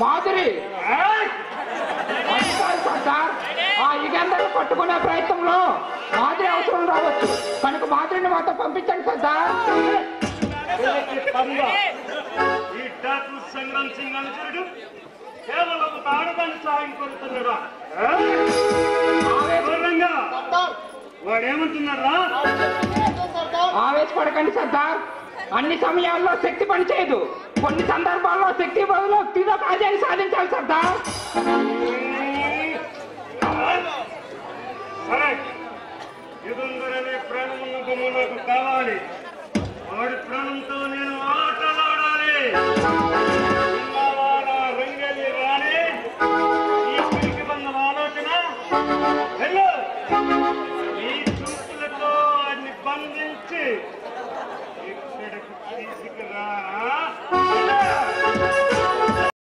మాధురి సర్దార్ ఆ యుగంధర్ని పట్టుకునే ప్రయత్నంలో మాధురి అవసరం రావచ్చు కనుక మాధురిని మాతో పంపించండి సర్దార్. ఈ డాక్టర్ సంగ్రామ్ సింగ్ అనుచరుడు కేవలం ఒక ఆడదాన్ని సాయం కోరుతున్నారా? వాడేమంటున్నారా? ఆవేశపడకండి సర్దార్. అన్ని సమయాల్లో శక్తి పనిచేయదు. కొన్ని సందర్భాల్లో శక్తి బదులు యుక్తితో కార్యాన్ని సాధించాలి సర్దార్. సరే, యుగంధర్ అనే ప్రేమ ఉన్న బొమ్మ నాకు కావాలి.